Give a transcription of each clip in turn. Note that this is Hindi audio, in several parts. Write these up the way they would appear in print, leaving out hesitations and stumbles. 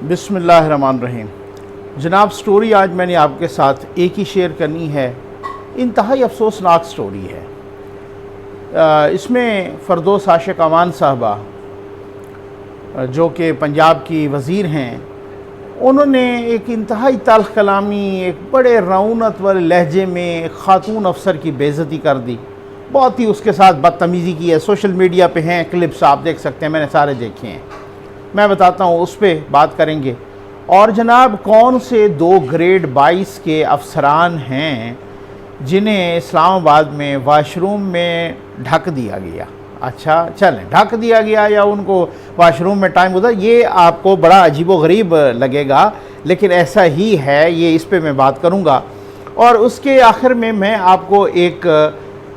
बिस्मिल्लाहिर्रहमानिर्रहीम। जनाब, स्टोरी आज मैंने आपके साथ एक ही शेयर करनी है। इंतहाई अफसोसनाक स्टोरी है। इसमें फ़रदौस आशिक़ अमान साहबा जो कि पंजाब की वज़ीर हैं, उन्होंने एक इंतहाई तल्ख़ कलामी, एक बड़े रऊनत वाले लहजे में एक ख़ातून अफसर की बेइज़्ज़ती कर दी। बहुत ही उसके साथ बदतमीज़ी की है। सोशल मीडिया पे हैं क्लिप्स, आप देख सकते हैं, मैंने सारे देखे हैं। मैं बताता हूँ, उस पर बात करेंगे। और जनाब, कौन से 2 ग्रेड 22 के अफसरान हैं जिन्हें इस्लामाबाद में वाशरूम में ढक दिया गया। अच्छा चलें, ढक दिया गया या उनको वाशरूम में टाइम होता, ये आपको बड़ा अजीबो गरीब लगेगा, लेकिन ऐसा ही है। ये इस पे मैं बात करूँगा और उसके आखिर में मैं आपको एक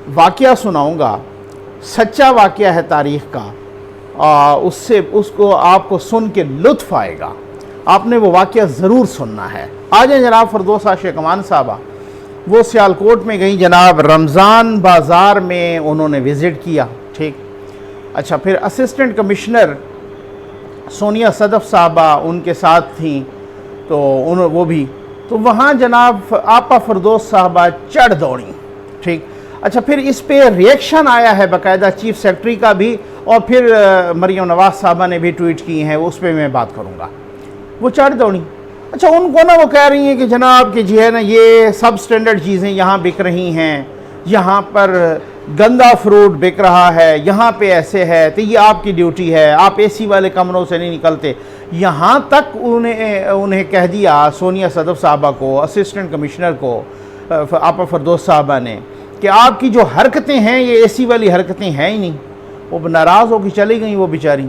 वाक़या सुनाऊँगा। सच्चा वाक़या है तारीख़ का। उससे उसको आपको सुन के लुत्फ़ आएगा। आपने वो वाक़या ज़रूर सुनना है। आ जाए जनाब। फ़रदौस आशिक़ अमान साहबा वो सियालकोट में गई जनाब। रमज़ान बाज़ार में उन्होंने विज़िट किया। ठीक, अच्छा। फिर असिस्टेंट कमिश्नर सोनिया सदफ़ साहबा उनके साथ थी, तो वो भी तो वहाँ जनाब आपा फ़रदौस साहबा चढ़ दौड़ी। ठीक, अच्छा। फिर इस पे रिएक्शन आया है बाकायदा चीफ सेक्रेटरी का भी, और फिर मरियम नवाज़ साहबा ने भी ट्वीट की हैं, उस पर मैं बात करूँगा। वो चढ़ दौड़ी। अच्छा, उनको ना वो कह रही हैं कि जनाब कि जी है ना, ये सब स्टैंडर्ड चीज़ें यहाँ बिक रही हैं, यहाँ पर गंदा फ्रूट बिक रहा है, यहाँ पे ऐसे है, तो ये आपकी ड्यूटी है, आप एसी वाले कमरों से नहीं निकलते। यहाँ तक उन्हें कह दिया सोनिया सदफ़ साहबा को, असिस्टेंट कमिश्नर को, आपा फ़रदौस साहबा ने, कि आपकी जो हरकतें हैं ये एसी वाली हरकतें हैं ही नहीं। वो नाराज़ होकर चली गई वो बेचारी।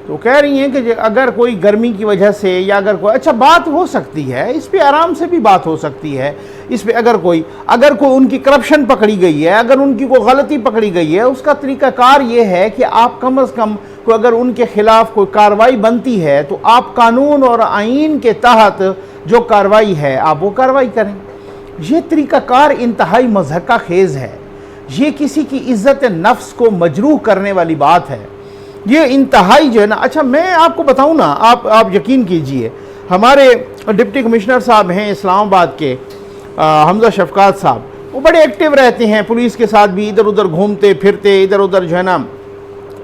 तो कह रही हैं कि अगर कोई गर्मी की वजह से या अगर कोई, अच्छा बात हो सकती है, इस पे आराम से भी बात हो सकती है। इस पे अगर कोई उनकी करप्शन पकड़ी गई है, अगर उनकी कोई गलती पकड़ी गई है, उसका तरीक़ाकार ये है कि आप कम अज़ कम को अगर उनके ख़िलाफ़ कोई कार्रवाई बनती है तो आप कानून और आइन के तहत जो कार्रवाई है आप वो कार्रवाई करें। ये तरीक़ाकार इंतहाई मज़हक़ा खेज़ है। ये किसी की इज़्ज़त नफ्स को मजरूह करने वाली बात है। ये इंतहाई जो है ना। अच्छा, मैं आपको बताऊं ना, आप यकीन कीजिए, हमारे डिप्टी कमिश्नर साहब हैं इस्लामाबाद के, हमजा शफकात साहब, वो बड़े एक्टिव रहते हैं, पुलिस के साथ भी इधर उधर घूमते फिरते, इधर उधर जो है ना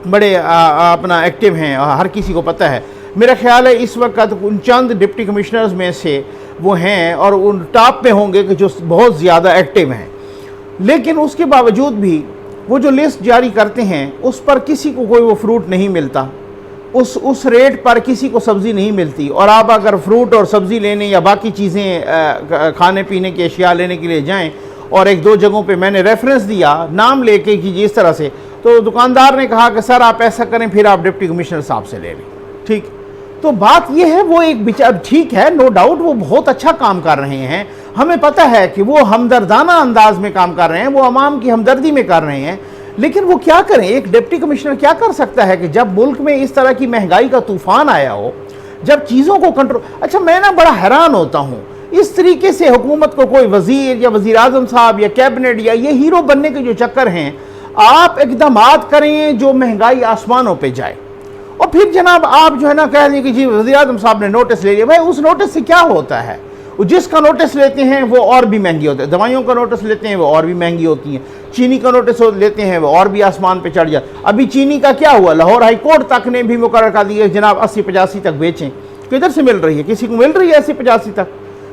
बड़े अपना एक्टिव हैं, हर किसी को पता है। मेरा ख्याल है इस वक्त उन चंद डिप्टी कमिश्नर्स में से वो हैं और उन टॉप पे होंगे कि जो बहुत ज़्यादा एक्टिव हैं। लेकिन उसके बावजूद भी वो जो लिस्ट जारी करते हैं उस पर किसी को कोई वो फ्रूट नहीं मिलता, उस रेट पर किसी को सब्ज़ी नहीं मिलती। और आप अगर फ्रूट और सब्ज़ी लेने या बाकी चीज़ें खाने पीने की अशिया लेने के लिए जाएं, और 1-2 जगहों पे मैंने रेफरेंस दिया नाम लेके कि जिस तरह से, तो दुकानदार ने कहा कि सर आप ऐसा करें, फिर आप डिप्टी कमिश्नर साहब से ले लें। ठीक, तो बात यह है, वो एक बेचारा, ठीक है, नो डाउट वो बहुत अच्छा काम कर रहे हैं, हमें पता है कि वो हमदर्दाना अंदाज में काम कर रहे हैं, वो अवाम की हमदर्दी में कर रहे हैं। लेकिन वो क्या करें, एक डिप्टी कमिश्नर क्या कर सकता है कि जब मुल्क में इस तरह की महंगाई का तूफान आया हो, जब चीज़ों को कंट्रोल। अच्छा, मैं ना बड़ा हैरान होता हूँ इस तरीके से हुकूमत को कोई वज़ीर या वज़ीर आज़म साहब या कैबिनेट या ये हीरो बनने के जो चक्कर हैं, आप इक़दामात करें जो महंगाई आसमानों पर जाए, और फिर जनाब आप जो है ना कह दें कि जी वज़ीर आज़म साहब ने नोटिस ले लिया। भाई उस नोटिस से क्या होता है? जिसका नोटिस लेते हैं वो और भी महंगी होती है, दवाइयों का नोटिस लेते हैं वो और भी महंगी होती हैं, चीनी का नोटिस लेते हैं वो और भी आसमान पे चढ़ जाए। अभी चीनी का क्या हुआ, लाहौर हाई कोर्ट तक ने भी मुकर्रर कर दिया जनाब 80-85 तक बेचें। किधर से मिल रही है? किसी को मिल रही है 80-85 तक?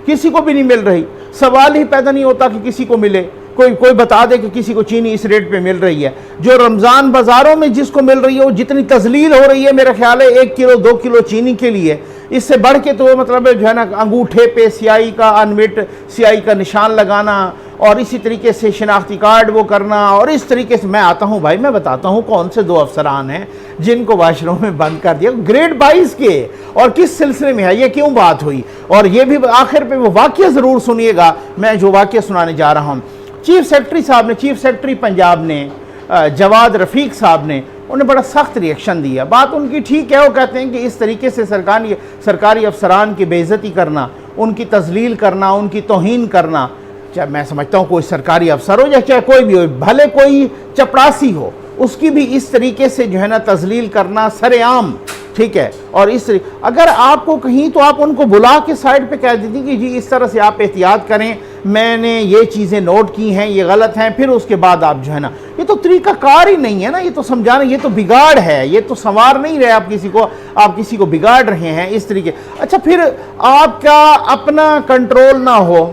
किसी को भी नहीं मिल रही। सवाल ही पैदा नहीं होता कि किसी को मिले। कोई बता दे कि किसी को चीनी इस रेट पे मिल रही है। जो रमज़ान बाज़ारों में जिसको मिल रही है वो जितनी तजलील हो रही है, मेरा ख्याल है 1 किलो 2 किलो चीनी के लिए, इससे बढ़ के तो मतलब जो है ना अंगूठे पे स्याही का, अनमिट स्याही का निशान लगाना, और इसी तरीके से शिनाख्ती कार्ड वो करना, और इस तरीके से मैं आता हूँ भाई, मैं बताता हूँ कौन से 2 अफसरान हैं जिनको वाशरूम में बंद कर दिया, ग्रेड 22 के, और किस सिलसिले में है, ये क्यों बात हुई। और ये भी आखिर पे वो वाक़या ज़रूर सुनिएगा, मैं जो वाक़या सुनाने जा रहा हूँ। चीफ सेक्रेटरी साहब ने, चीफ सेक्रेटरी पंजाब ने, जवाद रफ़ीक साहब ने, उन्हें बड़ा सख्त रिएक्शन दिया। बात उनकी ठीक है, वो कहते हैं कि इस तरीके से सरकारी अफसरान की बेइज्जती करना, उनकी तजलील करना, उनकी तौहीन करना, चाहे मैं समझता हूँ कोई सरकारी अफसर हो या चाहे कोई भी हो, भले कोई चपरासी हो, उसकी भी इस तरीके से जो है ना तजलील करना सरेआम ठीक है। और इस अगर आपको कहीं तो आप उनको बुला के साइड पे कह देती कि जी इस तरह से आप एहतियात करें, मैंने ये चीज़ें नोट की हैं, ये गलत हैं, फिर उसके बाद आप जो है ना, ये तो तरीक़ाकार ही नहीं है ना, ये तो समझाना, ये तो बिगाड़ है, ये तो संवार नहीं रहे आप किसी को, आप किसी को बिगाड़ रहे हैं इस तरीके। अच्छा, फिर आपका अपना कंट्रोल ना हो,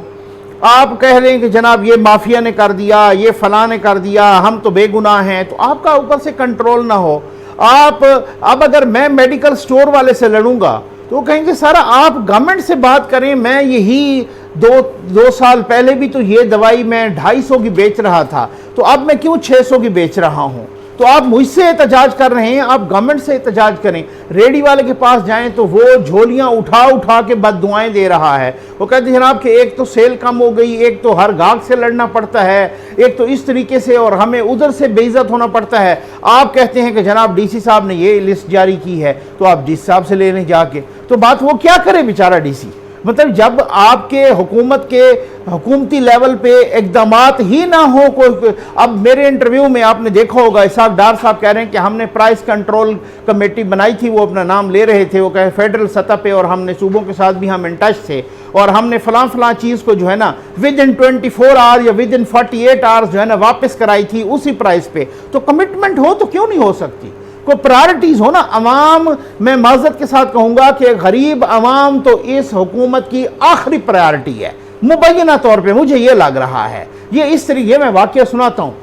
आप कह रहे हैं कि जनाब ये माफिया ने कर दिया, ये फलां ने कर दिया, हम तो बेगुनाह हैं, तो आपका ऊपर से कंट्रोल ना हो। आप अब अगर मैं मेडिकल स्टोर वाले से लड़ूंगा तो वो कहेंगे सारा आप गवर्नमेंट से बात करें, मैं यही दो साल पहले भी तो ये दवाई मैं 250 की बेच रहा था, तो अब मैं क्यों 600 की बेच रहा हूं? तो आप मुझसे एहतजाज कर रहे हैं, आप गवर्नमेंट से एहतजाज करें। रेडी वाले के पास जाएं तो वो झोलियां उठा उठा के बददुआएं दे रहा है। वो कहते हैं जनाब कि एक तो सेल कम हो गई, एक तो हर गाहक से लड़ना पड़ता है, एक तो इस तरीके से, और हमें उधर से बेइज्जत होना पड़ता है। आप कहते हैं कि जनाब डीसी साहब ने ये लिस्ट जारी की है, तो आप डीसी साहब से लेने जाके, तो बात वो क्या करे बेचारा डीसी? मतलब जब आपके हुकूमत के हुकूमती लेवल पे इक़दामात ही ना हो कोई। अब मेरे इंटरव्यू में आपने देखा होगा, इसाक डार साहब कह रहे हैं कि हमने प्राइस कंट्रोल कमेटी बनाई थी, वो अपना नाम ले रहे थे, वो कहे फेडरल सतह पे, और हमने सूबों के साथ भी हम इन टच थे, और हमने फलां फलां चीज़ को जो है ना विद इन 24 आवर या विद इन 48 आवर्स जो है ना वापस कराई थी उसी प्राइस पे। तो कमिटमेंट हो तो क्यों नहीं हो सकती? को प्रायोरिटीज हो ना। अवाम, मैं माजरत के साथ कहूँगा कि गरीब अवाम तो इस हुकूमत की आखिरी प्रायोरिटी है, मुबैना तौर पे मुझे ये लग रहा है। ये इस तरीके मैं वाक़या सुनाता हूँ।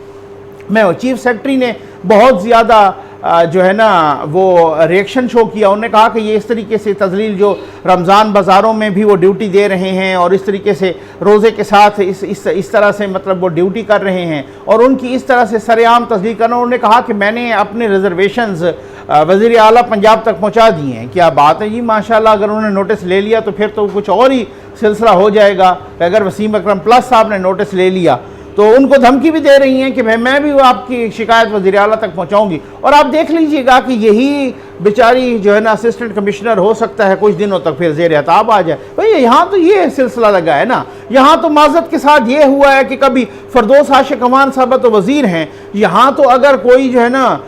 मैं चीफ सेक्रेटरी ने बहुत ज़्यादा जो है ना वो रिएक्शन शो किया। उन्होंने कहा कि ये इस तरीके से तजलील जो रमज़ान बाज़ारों में भी वो ड्यूटी दे रहे हैं, और इस तरीके से रोज़े के साथ इस तरह से मतलब वो ड्यूटी कर रहे हैं, और उनकी इस तरह से सरेआम तस्दीक करना। उन्होंने कहा कि मैंने अपने रिजर्वेशंस वज़ीर आला पंजाब तक पहुँचा दिए हैं। क्या बात है जी, माशाल्लाह। अगर उन्होंने नोटिस ले लिया तो फिर तो कुछ और ही सिलसिला हो जाएगा। अगर वसीम अकरम प्लस साहब ने नोटिस ले लिया तो उनको धमकी भी दे रही हैं कि मैं भी आपकी शिकायत वज़ीर आला तक पहुंचाऊंगी। और आप देख लीजिएगा कि यही बेचारी जो है ना असिस्टेंट कमिश्नर हो सकता है कुछ दिनों तक फिर ज़ेर अताब आ जाए। भाई यहाँ तो ये सिलसिला लगा है ना। यहाँ तो माज़रत के साथ ये हुआ है कि कभी फरदौस आशिक अमान साहब तो वज़ीर हैं, यहाँ तो अगर कोई जो है ना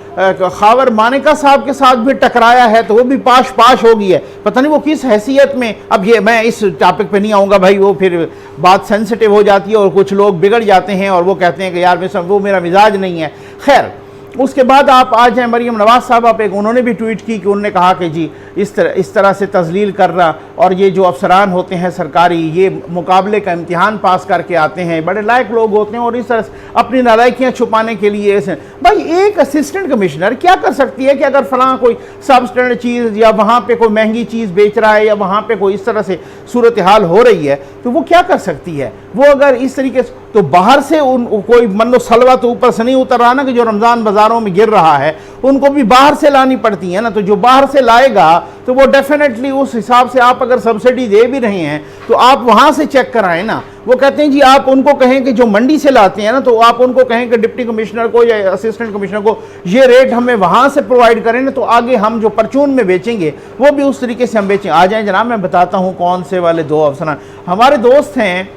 खावर मानिका साहब के साथ भी टकराया है तो वो भी पाश हो गई है। पता नहीं वो किस हैसियत में। अब ये मैं इस टॉपिक पे नहीं आऊँगा भाई, वो फिर बात सेंसिटिव हो जाती है और कुछ लोग बिगड़ जाते हैं और वो कहते हैं कि यार वो मेरा मिजाज नहीं है। खैर, उसके बाद आप आ जाएँ मरीम नवाज़ साहब, आप एक उन्होंने भी ट्वीट की कि उन्होंने कहा कि जी इस तरह से तजलील करना, और ये जो अफसरान होते हैं सरकारी, ये मुकाबले का इम्तिहान पास करके आते हैं, बड़े लायक लोग होते हैं, और इस तरह से अपनी नालायकियाँ छुपाने के लिए ऐसे। भाई एक असिस्टेंट कमिश्नर क्या कर सकती है कि अगर फलां कोई सब स्टैंडर्ड चीज़ या वहाँ पे कोई महंगी चीज़ बेच रहा है या वहाँ पे कोई इस तरह से सूरत हाल हो रही है तो वो क्या कर सकती है? वो अगर इस तरीके से, तो बाहर से कोई मनो सलवा तो ऊपर से नहीं उतर रहा ना, कि जो रमज़ान बाज़ारों में गिर रहा है उनको भी बाहर से लानी पड़ती है ना। तो जो बाहर से लाएगा तो वो डेफिनेटली उस हिसाब से, आप अगर सब्सिडी दे भी रहे हैं तो आप वहाँ से चेक कराएं ना। वो कहते हैं जी आप उनको कहें कि जो मंडी से लाते हैं ना, तो आप उनको कहें कि डिप्टी कमिश्नर को या असिस्टेंट कमिश्नर को ये रेट हमें वहाँ से प्रोवाइड करें ना, तो आगे हम जो परचून में बेचेंगे वो भी उस तरीके से हम बेचें। आ जाएँ जनाब, मैं बताता हूँ कौन से वाले दो अफसरान हमारे दोस्त हैं,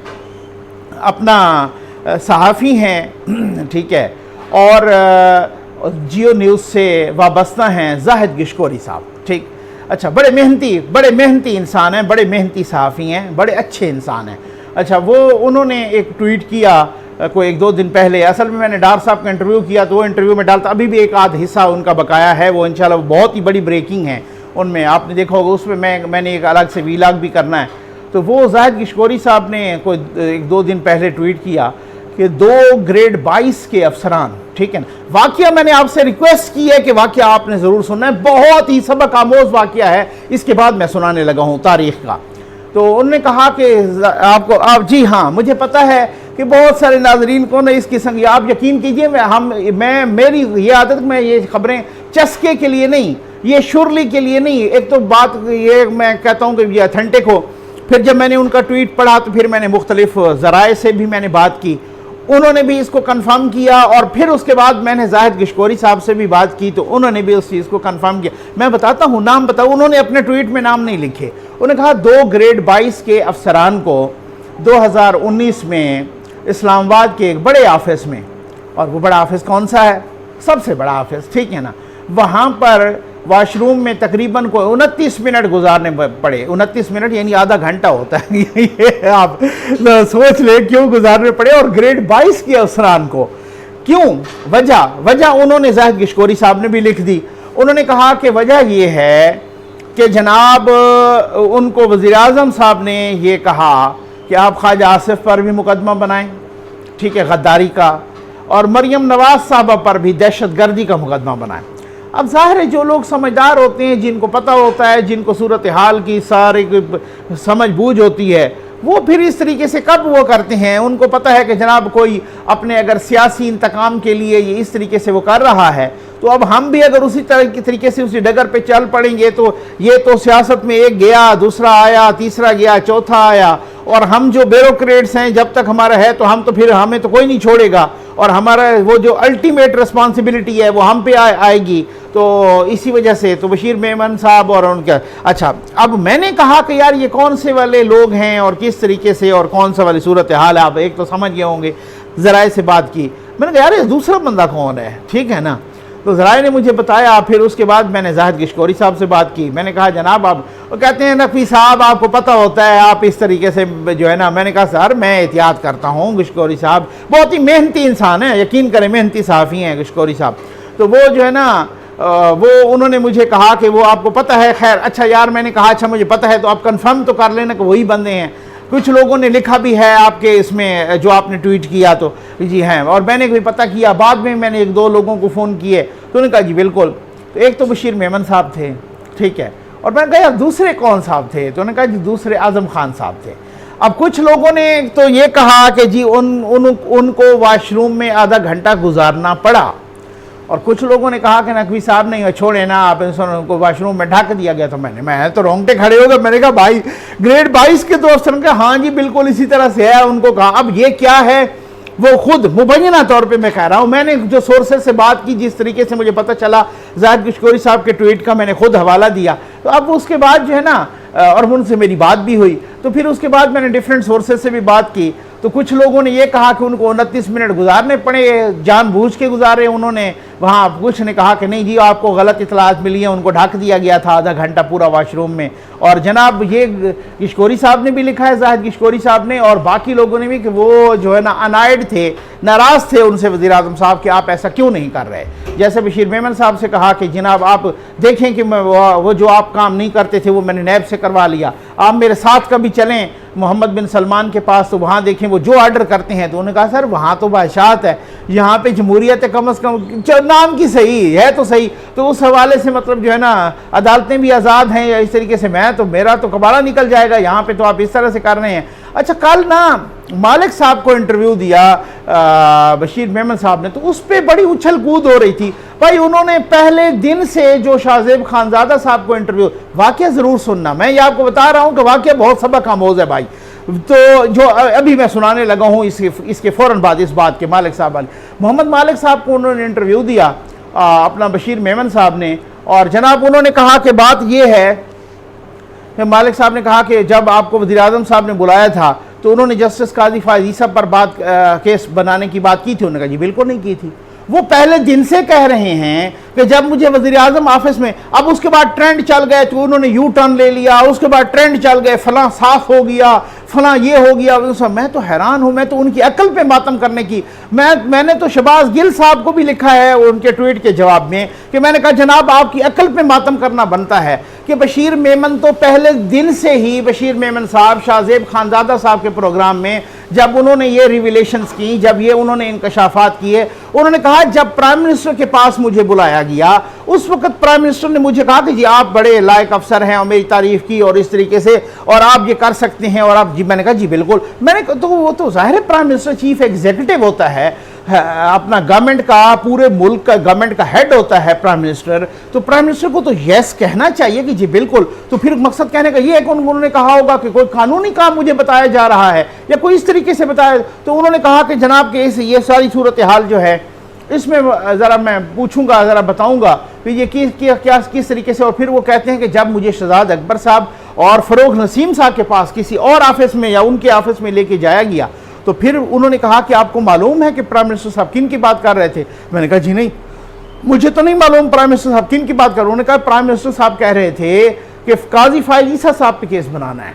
अपना सहाफ़ी हैं, ठीक है, और जियो न्यूज़ से वाबस्ता हैं जाहिद गिशकोरी साहब, ठीक। अच्छा, बड़े मेहनती इंसान हैं, बड़े मेहनती सहाफ़ी हैं, बड़े अच्छे इंसान हैं। अच्छा, वो उन्होंने एक ट्वीट किया कोई 1-2 दिन पहले। असल में मैंने डार साहब का इंटरव्यू किया तो वो इंटरव्यू में डालता, अभी भी एक आध हिस्सा उनका बकाया है, वो इंशाल्लाह बहुत ही बड़ी ब्रेकिंग है उनमें, आपने देखा होगा। उसमें मैंने एक अलग से वीलॉग भी करना है। तो वो जाहिद गिशकोरी साहब ने कोई 1-2 दिन पहले ट्वीट किया कि 2 ग्रेड 22 के अफसरान, ठीक है ना। वाकया मैंने आपसे रिक्वेस्ट की है कि वाकया आपने ज़रूर सुनना है, बहुत ही सबक आमोज वाकया है। इसके बाद मैं सुनाने लगा हूँ तारीख़ का। तो उन्होंने कहा कि आप जी हाँ, मुझे पता है कि बहुत सारे नाजरीन को ना इस किस्म की, आप यकीन कीजिए मेरी ये आदत, मैं ये ख़बरें चस्के के लिए नहीं, ये शुरली के लिए नहीं, एक तो बात ये मैं कहता हूँ कि ये अथेंटिक हो। फिर जब मैंने उनका ट्वीट पढ़ा तो फिर मैंने मुख्तलिफ ज़राए से भी मैंने बात की, उन्होंने भी इसको कंफर्म किया, और फिर उसके बाद मैंने जाहिद गिशकोरी साहब से भी बात की तो उन्होंने भी उस चीज़ को कंफर्म किया। मैं बताता हूँ, नाम बताऊँ, उन्होंने अपने ट्वीट में नाम नहीं लिखे। उन्होंने कहा 2 ग्रेड 22 के अफसरान को 2019 में इस्लामाबाद के एक बड़े ऑफिस में, और वो बड़ा ऑफिस कौन सा है? सबसे बड़ा ऑफिस, ठीक है ना, वहाँ पर वाशरूम में तकरीबन को 29 मिनट गुजारने पड़े। 29 मिनट यानी आधा घंटा होता है ये आप सोच ले क्यों गुजारने पड़े, और ग्रेड 22 के अफसरान को क्यों। वजह उन्होंने जाहिद गिशकोरी साहब ने भी लिख दी। उन्होंने कहा कि वजह ये है कि जनाब उनको वज़ीर-ए-आज़म साहब ने ये कहा कि आप ख्वाजा आसिफ पर भी मुकदमा बनाएं, ठीक है, गद्दारी का, और मरियम नवाज साहबा पर भी दहशतगर्दी का मुकदमा बनाएं। अब जाहिर है जो लोग समझदार होते हैं, जिनको पता होता है, जिनको सूरत हाल की सारी समझ बूझ होती है, वो फिर इस तरीके से कब वो करते हैं। उनको पता है कि जनाब कोई अपने अगर सियासी इंतकाम के लिए ये इस तरीके से वो कर रहा है, तो अब हम भी अगर उसी तरह की तरीके से उसी डगर पे चल पड़ेंगे तो ये तो सियासत में एक गया, दूसरा आया, तीसरा गया, चौथा आया, और हम जो ब्यूरोक्रेट्स हैं जब तक हमारा है तो हम तो फिर हमें तो कोई नहीं छोड़ेगा, और हमारा वो जो अल्टीमेट रिस्पॉन्सिबिलिटी है वो हम पे आएगी। तो इसी वजह से तो बशीर मेमन साहब और उनका, अच्छा अब मैंने कहा कि यार ये कौन से वाले लोग हैं और किस तरीके से और कौन सा वाली सूरत हाल है, आप एक तो समझ गए होंगे। ज़राए से बात की, मैंने कहा यार ये दूसरा बंदा कौन है, ठीक है ना। तो ज़राए ने मुझे बताया, फिर उसके बाद मैंने जाहिद गिशकोरी साहब से बात की। मैंने कहा जनाब आप, वो कहते हैं नकवी साहब आपको पता होता है आप इस तरीके से जो है ना। मैंने कहा सर मैं एहतियात करता हूँ, गिशकोरी साहब बहुत ही मेहनती इंसान है, यकीन करें मेहनती सहाफ़ी हैं गिशकोरी साहब। तो वो जो है ना वो उन्होंने मुझे कहा कि वो आपको पता है। खैर अच्छा यार, मैंने कहा अच्छा मुझे पता है तो आप कंफर्म तो कर लेना कि वही बंदे हैं। कुछ लोगों ने लिखा भी है आपके इसमें जो आपने ट्वीट किया, तो जी हैं, और मैंने भी पता किया। बाद में मैंने एक दो लोगों को फ़ोन किए तो उन्होंने कहा जी बिल्कुल। तो एक तो बशीर मेमन साहब थे, ठीक है, और मैंने कहा यार दूसरे कौन साहब थे, तो उन्होंने कहा जी दूसरे आज़म खान साहब थे। अब कुछ लोगों ने तो ये कहा कि जी उनको वाशरूम में आधा घंटा गुजारना पड़ा, और कुछ लोगों ने कहा कि नकवी साहब नहीं छोड़े ना आप, उनको वाशरूम में ढक दिया गया। तो मैं तो रोंगटे खड़े हो गए। मैंने कहा भाई ग्रेड 22 के तो अफसर का, हाँ जी बिल्कुल इसी तरह से है। उनको कहा अब ये क्या है, वो खुद मुबैना तौर पे मैं कह रहा हूँ, मैंने जो सोर्सेज से बात की, जिस तरीके से मुझे पता चला, जाहिद गिशकोरी साहब के ट्वीट का मैंने खुद हवाला दिया। तो अब उसके बाद जो है ना, और उनसे मेरी बात भी हुई, तो फिर उसके बाद मैंने डिफरेंट सोर्सेज से भी बात की। तो कुछ लोगों ने ये कहा कि उनको 29 मिनट गुजारने पड़े, जानबूझ के गुजारे उन्होंने वहाँ। कुछ ने कहा कि नहीं जी आपको गलत इतलात मिली है, उनको ढक दिया गया था आधा घंटा पूरा वाशरूम में। और जनाब ये गिशकोरी साहब ने भी लिखा है, जाहिद गिशकोरी साहब ने, और बाकी लोगों ने भी, कि वो जो है ना अनाइड थे, नाराज़ थे उनसे वज़ीर-ए-आज़म साहब कि आप ऐसा क्यों नहीं कर रहे। जैसे बशीर मेमन साहब से कहा कि जनाब आप देखें कि वो जो आप काम नहीं करते थे वो मैंने नैब से करवा लिया, आप मेरे साथ कभी चलें मोहम्मद बिन सलमान के पास, तो वहाँ देखें वो जो ऑर्डर करते हैं। तो उन्होंने कहा सर वहाँ तो बादशाहत है, यहाँ पे जमहूरियत है, कम अज़ कम नाम की सही है तो सही। तो उस हवाले से मतलब जो है ना अदालतें भी आज़ाद हैं, या इस तरीके से मैं तो मेरा तो कबाड़ा निकल जाएगा, यहाँ पे तो आप इस तरह से कर रहे हैं। अच्छा कल ना मालिक साहब को इंटरव्यू दिया बशीर मेमन साहब ने, तो उस पर बड़ी उछल कूद हो रही थी भाई। उन्होंने पहले दिन से जो शाहजेब खानजादा साहब को इंटरव्यू, वाकया ज़रूर सुनना, मैं ये आपको बता रहा हूँ कि वाकया बहुत सबक आमोज़ है भाई। तो जो अभी मैं सुनाने लगा हूँ इसके फ़ौरन बाद इस बात के, मालिक साहब वाले मोहम्मद मालिक साहब को उन्होंने इंटरव्यू दिया अपना बशीर मेमन साहब ने, और जनाब उन्होंने कहा कि बात ये है कि मालिक साहब ने कहा कि जब आपको वज़ीर-ए-आज़म साहब ने बुलाया था तो उन्होंने जस्टिस काजी फायज़ी साहब पर केस बनाने की बात की थी। उन्होंने कहा जी बिल्कुल नहीं की थी। वो पहले दिन से कह रहे हैं कि जब मुझे वज़ीर-ए-आज़म ऑफिस में, अब उसके बाद ट्रेंड चल गए तो उन्होंने यू टर्न ले लिया, उसके बाद ट्रेंड चल गए, फलां साफ हो गया, फलां ये हो गया। मैं तो हैरान हूँ, मैं तो उनकी अकल पे मातम करने की, मैंने तो शहबाज गिल साहब को भी लिखा है उनके ट्वीट के जवाब में कि मैंने कहा जनाब आपकी अकल पे मातम करना बनता है कि बशीर मेमन तो पहले दिन से ही, बशीर मेमन साहब शाहजेब खानजादा साहब के प्रोग्राम में जब उन्होंने ये रिविलेशंस की, जब ये उन्होंने इंकशाफात किए, उन्होंने कहा जब प्राइम मिनिस्टर के पास मुझे बुलाया गया उस वक्त प्राइम मिनिस्टर ने मुझे कहा कि जी आप बड़े लायक अफसर हैं, और मेरी तारीफ़ की और इस तरीके से, और आप ये कर सकते हैं, और आप जी, मैंने कहा जी बिल्कुल। मैंने तो वो तो ज़ाहिर है प्राइम मिनिस्टर चीफ एग्जीक्यूटिव होता है अपना गवर्नमेंट का, पूरे मुल्क का गवर्नमेंट का हेड होता है प्राइम मिनिस्टर, तो प्राइम मिनिस्टर को तो यस कहना चाहिए कि जी बिल्कुल। तो फिर मकसद कहने का ये है कि उन्होंने कहा होगा कि कोई कानूनी काम मुझे बताया जा रहा है या कोई इस तरीके से बताया, तो उन्होंने कहा कि जनाब के ये सारी सूरत हाल जो है इसमें ज़रा मैं पूछूंगा, ज़रा बताऊंगा कि ये किस तरीके से। और फिर वो कहते हैं कि जब मुझे शहजाद अकबर साहब और फ़रोग नसीम साहब के पास किसी और ऑफिस में या उनके ऑफिस में लेके जाया गया, तो फिर उन्होंने कहा कि आपको मालूम है कि प्राइम मिनिस्टर साहब किन की बात कर रहे थे। मैंने कहा जी नहीं। मुझे तो नहीं मालूम प्राइम मिनिस्टर साहब किन की बात कर रहे, उन्होंने कहा प्राइम मिनिस्टर साहब कह रहे थे कि काजी फाइज ईसा साहब पे केस बनाना है।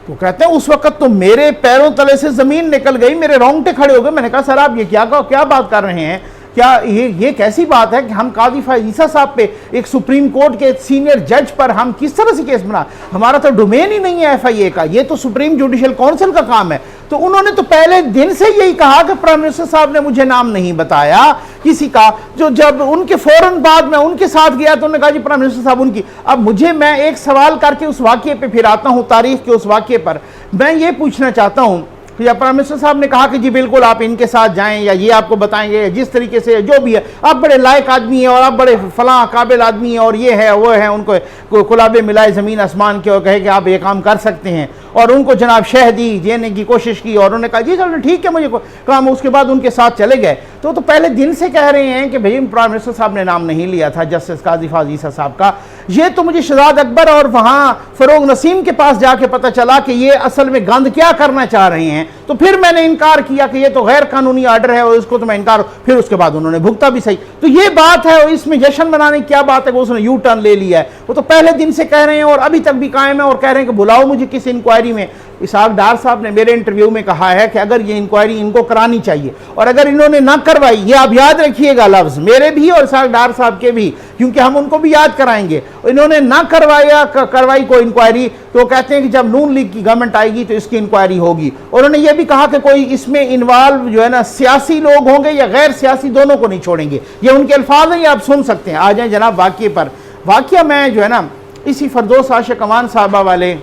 तो कहते हैं उस वक्त तो मेरे पैरों तले से जमीन निकल गई, मेरे रोंगटे खड़े हो गए। मैंने कहा सर आप ये क्या बात कर रहे हैं, क्या ये कैसी बात है कि हम काजी फाइज ईसा साहब पे, एक सुप्रीम कोर्ट के सीनियर जज पर हम किस तरह से केस बना, हमारा तो डोमेन ही नहीं है FIA का, ये तो सुप्रीम जुडिशियल काउंसिल का काम है। तो उन्होंने तो पहले दिन से यही कहा कि प्राइम मिनिस्टर साहब ने मुझे नाम नहीं बताया किसी का। जो जब उनके फौरन बाद में उनके साथ गया तो उन्होंने कहा जी प्राइम मिनिस्टर साहब उनकी। अब मुझे, मैं एक सवाल करके उस वाक्य पे फिर आता हूं, तारीख के उस वाक्य पर मैं ये पूछना चाहता हूं, या प्राइम मिनिस्टर साहब ने कहा कि जी बिल्कुल आप इनके साथ जाएं या ये आपको बताएंगे, जिस तरीके से जो भी है, आप बड़े लायक आदमी हैं और आप बड़े फलां काबिल आदमी हैं और ये है वो है, उनको कुलाबे मिलाए ज़मीन आसमान के और कहे कि आप ये काम कर सकते हैं, और उनको जनाब शह दी, देने की कोशिश की और उन्होंने कहा जी चलो ठीक है मुझे काम। उसके बाद उनके साथ चले गए। तो पहले दिन से कह रहे हैं कि भाई प्राइम मिनिस्टर साहब ने नाम नहीं लिया था जस्टिस काजी फाइज ईसा साहब का। ये तो मुझे शहजाद अकबर और वहाँ फरोग नसीम के पास जाके पता चला कि ये असल में गंद क्या करना चाह रहे हैं। तो फिर मैंने इनकार किया कि ये तो गैर कानूनी आर्डर है और इसको तो मैं इनकार, फिर उसके बाद उन्होंने भुगता भी सही। तो ये बात है, और इसमें जश्न मनाने की क्या बात है, वो उसने यू टर्न ले लिया है। वो तो पहले दिन से कह रहे हैं और अभी तक भी कायम है और कह रहे हैं कि बुलाओ मुझे किस इंक्वायरी में। इसहाक डार साहब ने मेरे इंटरव्यू में कहा है कि अगर ये इंक्वायरी इनको करानी चाहिए और अगर इन्होंने ना करवाई, ये आप याद रखिएगा लफ्ज मेरे भी और इसहाक डार साहब के भी, क्योंकि हम उनको भी याद कराएंगे, इन्होंने ना करवाई कोई इंक्वायरी तो कहते हैं कि जब नून लीग की गवर्नमेंट आएगी तो इसकी इंक्वायरी होगी। और उन्होंने ये भी कहा कि कोई इसमें इन्वॉल्व जो है ना सियासी लोग होंगे या गैर सियासी, दोनों को नहीं छोड़ेंगे। ये उनके अल्फाज हैं, ये आप सुन सकते हैं। आ जाए जनाब वाक्य पर। वाक्य में जो है ना इसी फरदौस आशिक अमान साहबा वाले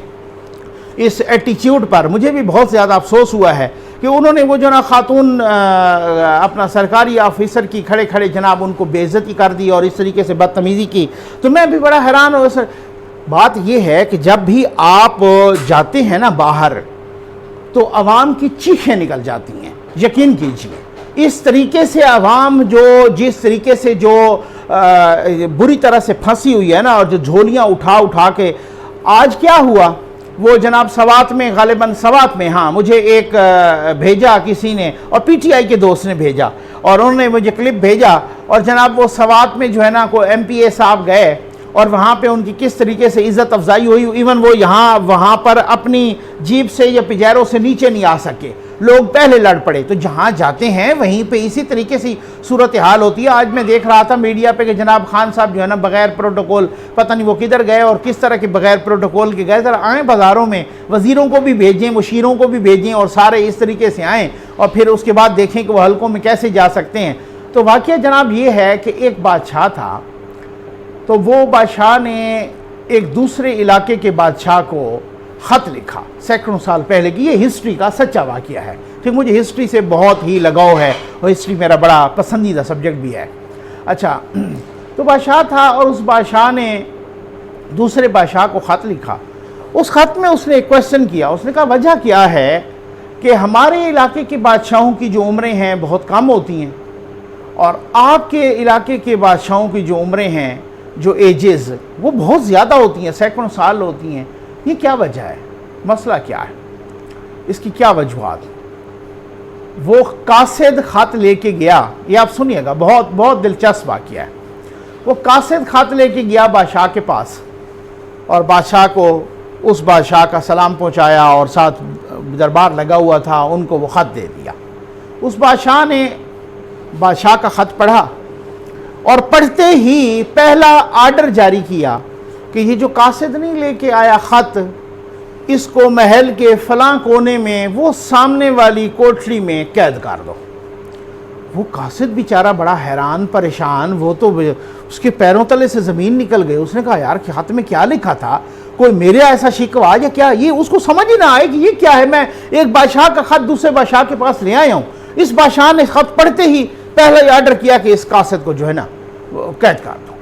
इस एटीट्यूड पर मुझे भी बहुत ज़्यादा अफसोस हुआ है कि उन्होंने वो जो ना खातून अपना सरकारी ऑफिसर की खड़े खड़े जनाब उनको बेइज्जती कर दी और इस तरीके से बदतमीज़ी की। तो मैं भी बड़ा हैरान हूँ। सर बात ये है कि जब भी आप जाते हैं ना बाहर तो आवाम की चीखें निकल जाती हैं, यकीन कीजिए। इस तरीके से आवाम जो जिस तरीके से जो बुरी तरह से फंसी हुई है ना, और जो झोलियाँ उठा उठा के, आज क्या हुआ वो जनाब सवात में, गालिबन सवात में, हाँ मुझे एक भेजा किसी ने और PTI के दोस्त ने भेजा और उन्होंने मुझे क्लिप भेजा। और जनाब वो सवात में जो है ना को MPA साहब गए और वहाँ पे उनकी किस तरीके से इज़्ज़त अफजाई हुई। इवन वो वहाँ पर अपनी जीप से या पिजैरों से नीचे नहीं आ सके, लोग पहले लड़ पड़े। तो जहाँ जाते हैं वहीं पे इसी तरीके से सूरत हाल होती है। आज मैं देख रहा था मीडिया पे कि जनाब खान साहब जो है ना बगैर प्रोटोकॉल, पता नहीं वो किधर गए और किस तरह के बगैर प्रोटोकॉल के गए। ज़रा आएँ बाज़ारों में, वज़ीरों को भी भेजें, मुशीरों को भी भेजें और सारे इस तरीके से आएँ और फिर उसके बाद देखें कि वो हलकों में कैसे जा सकते हैं। तो वाक़या जनाब ये है कि एक बादशाह था, तो वो बादशाह ने एक दूसरे इलाके के बादशाह को ख़त लिखा सैकड़ों साल पहले की। ये हिस्ट्री का सच्चा वाक़या है। ठीक, मुझे हिस्ट्री से बहुत ही लगाव है और हिस्ट्री मेरा बड़ा पसंदीदा सब्जेक्ट भी है। अच्छा, तो बादशाह था और उस बादशाह ने दूसरे बादशाह को ख़त लिखा। उस ख़त में उसने एक क्वेश्चन किया। उसने कहा वजह क्या है कि हमारे इलाके के बादशाहों की जो उम्रें हैं बहुत कम होती हैं और आपके इलाके के बादशाहों की जो उम्रें हैं, जो एजेस, वो बहुत ज़्यादा होती हैं, सैकड़ों साल होती हैं। ये क्या वजह है, मसला क्या है, इसकी क्या वजूहात? वो कासिद ख़त लेके गया। ये आप सुनिएगा, बहुत बहुत दिलचस्प वाक़या है। वो कासिद ख़त लेके गया बादशाह के पास और बादशाह को उस बादशाह का सलाम पहुंचाया और साथ दरबार लगा हुआ था, उनको वो ख़त दे दिया। उस बादशाह ने बादशाह का ख़त पढ़ा और पढ़ते ही पहला आर्डर जारी किया कि ये जो कासिद नहीं लेके आया ख़त, इसको महल के फलां कोने में वो सामने वाली कोठरी में कैद कर दो। वो कासिद बेचारा बड़ा हैरान परेशान, वो तो उसके पैरों तले से ज़मीन निकल गई। उसने कहा यार ख़त में क्या लिखा था, कोई मेरे ऐसा शिकवा या क्या? ये उसको समझ ही ना आए कि ये क्या है। मैं एक बादशाह का ख़त दूसरे बादशाह के पास ले आया हूँ। इस बादशाह ने ख़त पढ़ते ही पहला ही आर्डर किया कि इस कासिद को जो है ना कैद कर दो।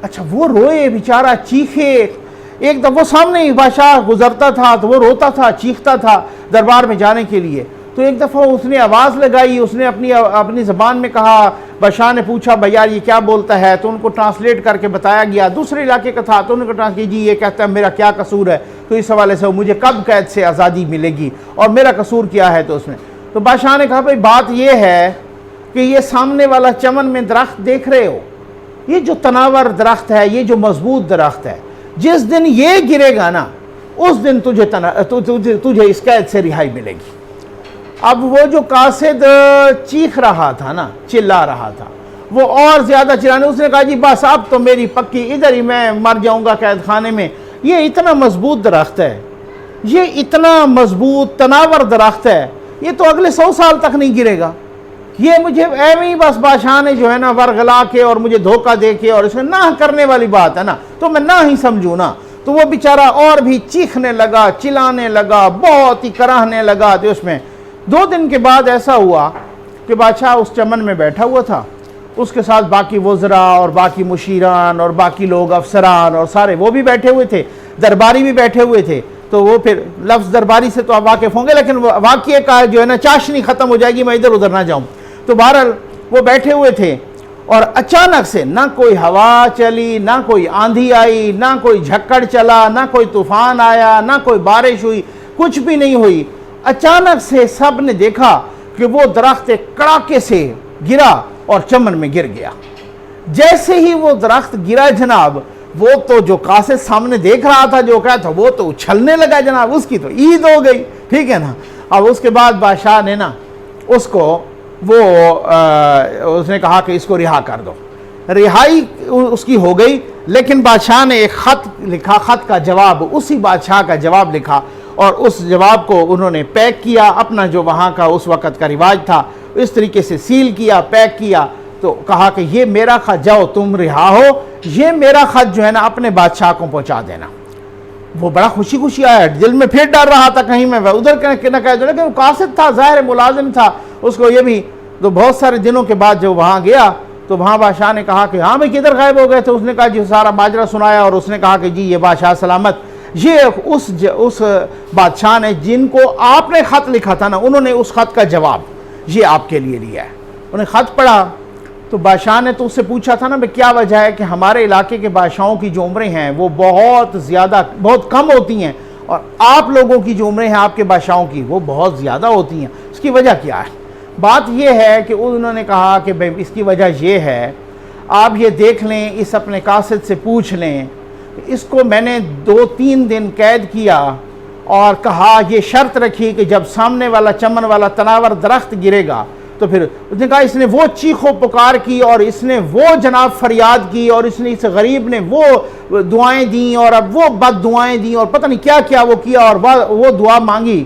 अच्छा, वो रोए बेचारा, चीखे। एक दफ़ा सामने ही बादशाह गुजरता था तो वो रोता था, चीखता था दरबार में जाने के लिए। तो एक दफ़ा उसने आवाज़ लगाई, उसने अपनी ज़बान में कहा। बादशाह ने पूछा भैया ये क्या बोलता है, तो उनको ट्रांसलेट करके बताया गया। दूसरे इलाके का था तो उनको ट्रांसलेट, जी ये कहता है मेरा क्या कसूर है, तो इस हवाले से मुझे कब कैद से आज़ादी मिलेगी और मेरा कसूर क्या है। तो उसमें तो बादशाह ने कहा भाई बात ये है कि ये सामने वाला चमन में दरख्त देख रहे हो, ये जो तनावर दरख्त है, ये जो मजबूत दरख्त है, जिस दिन ये गिरेगा ना, उस दिन तुझे इस कैद से रिहाई मिलेगी। अब वो जो कासिद चीख रहा था ना, चिल्ला रहा था, वो और ज़्यादा चिल्लाने, उसने कहा जी बस अब तो मेरी पक्की, इधर ही मैं मर जाऊंगा कैद खाने में। ये इतना मजबूत दरख्त है, ये इतना मजबूत तनावर दरख्त है, ये तो अगले 100 साल तक नहीं गिरेगा। ये मुझे एवं ही बस बादशाह ने जो है ना वर्गला के और मुझे धोखा दे के, और इसमें ना करने वाली बात है ना, तो मैं ना ही समझूँ ना। तो वो बेचारा और भी चीखने लगा, चिल्लाने लगा, बहुत ही कराहने लगा। तो उसमें 2 दिन के बाद ऐसा हुआ कि बादशाह उस चमन में बैठा हुआ था, उसके साथ बाकी वज़रा और बाकी मुशीरान और बाकी लोग अफसरान और सारे वो भी बैठे हुए थे, दरबारी भी बैठे हुए थे। तो वो फिर लफ्ज़ दरबारी से तो आप वाकिफ़ होंगे, लेकिन वाक़ये का जो है ना चाशनी ख़त्म हो जाएगी, मैं इधर उधर ना जाऊँ। तो बहरहाल वो बैठे हुए थे और अचानक से ना कोई हवा चली, ना कोई आंधी आई, ना कोई झक्कड़ चला, ना कोई तूफ़ान आया, ना कोई बारिश हुई, कुछ भी नहीं हुई। अचानक से सब ने देखा कि वो दरख्त एक कड़ाके से गिरा और चमन में गिर गया। जैसे ही वो दरख्त गिरा जनाब, वो तो जो कासिद सामने देख रहा था, जो क्या था, वो तो उछलने लगा जनाब, उसकी तो ईद हो गई, ठीक है ना। अब उसके बाद बादशाह ने ना उसको उसने कहा कि इसको रिहा कर दो। रिहाई उसकी हो गई, लेकिन बादशाह ने एक ख़त लिखा, ख़त का जवाब, उसी बादशाह का जवाब लिखा और उस जवाब को उन्होंने पैक किया, अपना जो वहाँ का उस वक़्त का रिवाज था इस तरीके से सील किया, पैक किया। तो कहा कि ये मेरा ख़त, जाओ तुम रिहा हो, ये मेरा ख़त जो है ना अपने बादशाह को पहुँचा देना। वो बड़ा खुशी खुशी आया, दिल में फिर डर रहा था कहीं मैं उधर न कह दो, लेकिन कासिद था, ज़ाहिर मुलाजिम था, उसको ये भी। तो बहुत सारे दिनों के बाद जब वहाँ गया तो वहाँ बादशाह ने कहा कि हाँ भाई किधर गायब हो गए थे। उसने कहा जी सारा माजरा सुनाया और उसने कहा कि जी ये बादशाह सलामत, ये उस बादशाह ने जिनको आपने ख़त लिखा था ना, उन्होंने उस ख़त का जवाब ये आपके लिए लिया है। उन्हें ख़त पढ़ा तो बादशाह ने तो उससे पूछा था ना भाई क्या वजह है कि हमारे इलाके के बादशाहों की जो उम्रें हैं वो बहुत कम होती हैं, और आप लोगों की जो उम्रें हैं आपके बादशाहों की वो बहुत ज़्यादा होती हैं, इसकी वजह क्या है? बात यह है कि उन्होंने कहा कि भाई इसकी वजह यह है, आप ये देख लें, इस अपने कासिद से पूछ लें, इसको मैंने 2-3 दिन कैद किया और कहा ये शर्त रखी कि जब सामने वाला चमन वाला तनावर दरख्त गिरेगा तो फिर उसने कहा, इसने वो चीखो पुकार की और इसने वो जनाब फरियाद की और इसने इस गरीब ने वो दुआएं दी और अब वो बद दुआएं दी और पता नहीं क्या क्या वो किया, और वो दुआ मांगी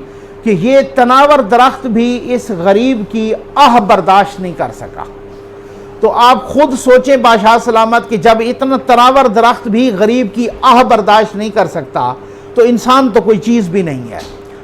कि ये तनावर दरख्त भी इस गरीब की आह बर्दाश्त नहीं कर सका। तो आप खुद सोचें बादशाह सलामत कि जब इतना तनावर दरख्त भी गरीब की आह बर्दाश्त नहीं कर सकता तो इंसान तो कोई चीज़ भी नहीं है।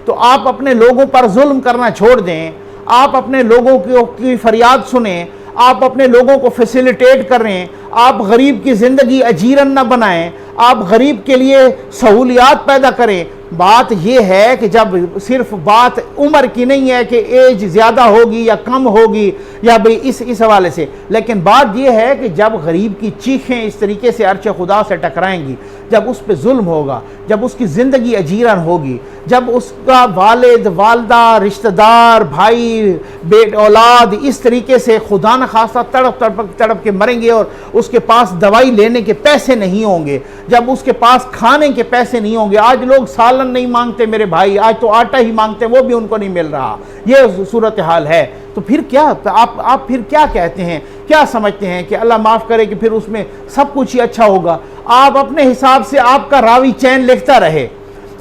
तो आप अपने लोगों पर जुल्म करना छोड़ दें, आप अपने लोगों की फरियाद सुनें, आप अपने लोगों को फैसिलिटेट करें, आप गरीब की ज़िंदगी अजीरन न बनाएं, आप गरीब के लिए सहूलियात पैदा करें। बात यह है कि जब सिर्फ बात उम्र की नहीं है कि एज ज़्यादा होगी या कम होगी या भाई इस हवाले से, लेकिन बात यह है कि जब गरीब की चीखें इस तरीके से अर्श खुदा से टकराएंगी, जब उस पर जुल्म होगा, जब उसकी ज़िंदगी अजीरन होगी, जब उसका वालिद वालदा रिश्तेदार भाई बेट औलाद इस तरीके से खुदा न खासा तड़प के मरेंगे और उसके पास दवाई लेने के पैसे नहीं होंगे, जब उसके पास खाने के पैसे नहीं होंगे। आज लोग सालन नहीं मांगते मेरे भाई, आज तो आटा ही मांगते, वो भी उनको नहीं मिल रहा, ये सूरत हाल है। तो फिर क्या आप फिर क्या कहते हैं, क्या समझते हैं कि अल्लाह माफ़ करे कि फिर उसमें सब कुछ ही अच्छा होगा? आप अपने हिसाब से आपका रावी चैन लिखता रहे,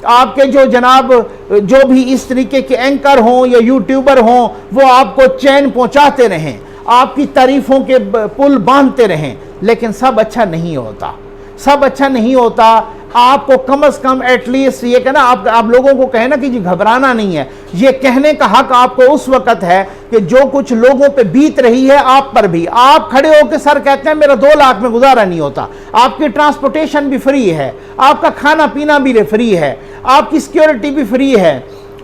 आपके जो जनाब जो भी इस तरीके के एंकर हों या यूट्यूबर हों वो आपको चैन पहुंचाते रहें, आपकी तारीफ़ों के पुल बांधते रहें, लेकिन सब अच्छा नहीं होता, सब अच्छा नहीं होता। आपको कम से कम एटलीस्ट ये कहना, आप लोगों को कहे ना कि जी घबराना नहीं है, ये कहने का हक आपको उस वक़्त है कि जो कुछ लोगों पे बीत रही है आप पर भी। आप खड़े होकर सर कहते हैं मेरा 2 लाख में गुजारा नहीं होता, आपकी ट्रांसपोर्टेशन भी फ्री है, आपका खाना पीना भी फ्री है, आपकी सिक्योरिटी भी फ्री है,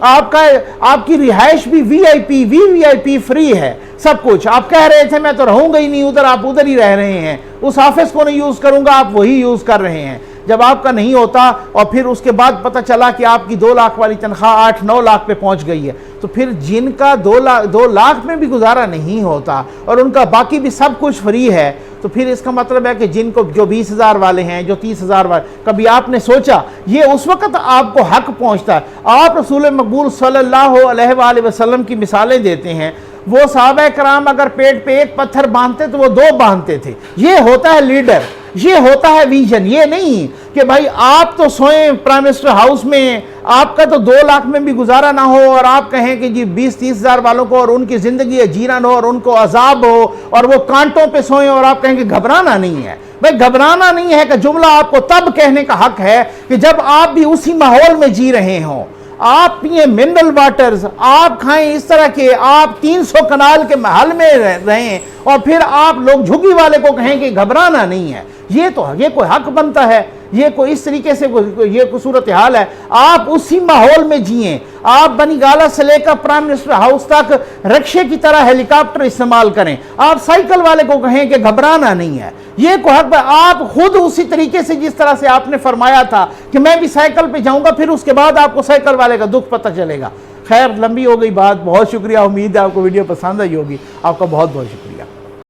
आपकी रिहाइश भी वीवीआईपी फ्री है, सब कुछ। आप कह रहे थे मैं तो रहूंगा ही नहीं उधर, आप उधर ही रह रहे हैं, उस ऑफिस को नहीं यूज़ करूंगा, आप वही यूज़ कर रहे हैं। जब आपका नहीं होता और फिर उसके बाद पता चला कि आपकी 2 लाख वाली तनख्वाह 8-9 लाख पे पहुंच गई है, तो फिर जिनका 2 लाख में भी गुजारा नहीं होता और उनका बाकी भी सब कुछ फ्री है, तो फिर इसका मतलब है कि जिनको जो 20,000 वाले हैं, जो 30,000 वाले, कभी आपने सोचा ये उस वक्त आपको हक पहुंचता है। आप रसूल मकबूल सल्लल्लाहु अलैहि वसल्लम की मिसालें देते हैं। वो सहाबा कराम अगर पेट पे एक पत्थर बांधते तो वो 2 बांधते थे। ये होता है लीडर, ये होता है विजन। ये नहीं कि भाई आप तो सोए प्राइम मिनिस्टर हाउस में, आपका तो 2 लाख में भी गुजारा ना हो और आप कहें कि जी 20-30 हज़ार वालों को और उनकी जिंदगी जीना हो और उनको अजाब हो और वो कांटों पे सोए और आप कहें कि घबराना नहीं है। भाई घबराना नहीं है का जुमला आपको तब कहने का हक है कि जब आप भी उसी माहौल में जी रहे हों। आप पिए मिनरल वाटर्स, आप खाएं इस तरह के, आप 300 कनाल के महल में रहें और फिर आप लोग झुग्गी वाले को कहें कि घबराना नहीं है। ये कोई हक बनता है? ये कोई इस तरीके से ये कोई सूरत हाल है? आप उसी माहौल में जिए। आप बनीगाला से लेकर प्राइम मिनिस्टर हाउस तक रक्षे की तरह हेलीकॉप्टर इस्तेमाल करें। आप साइकिल वाले को कहें कि घबराना नहीं है। ये को हक, आप खुद उसी तरीके से जिस तरह से आपने फरमाया था कि मैं भी साइकिल पे जाऊंगा, फिर उसके बाद आपको साइकिल वाले का दुख पता चलेगा। खैर, लंबी हो गई बात, बहुत शुक्रिया। उम्मीद है आपको वीडियो पसंद आई होगी। आपका बहुत बहुत शुक्रिया।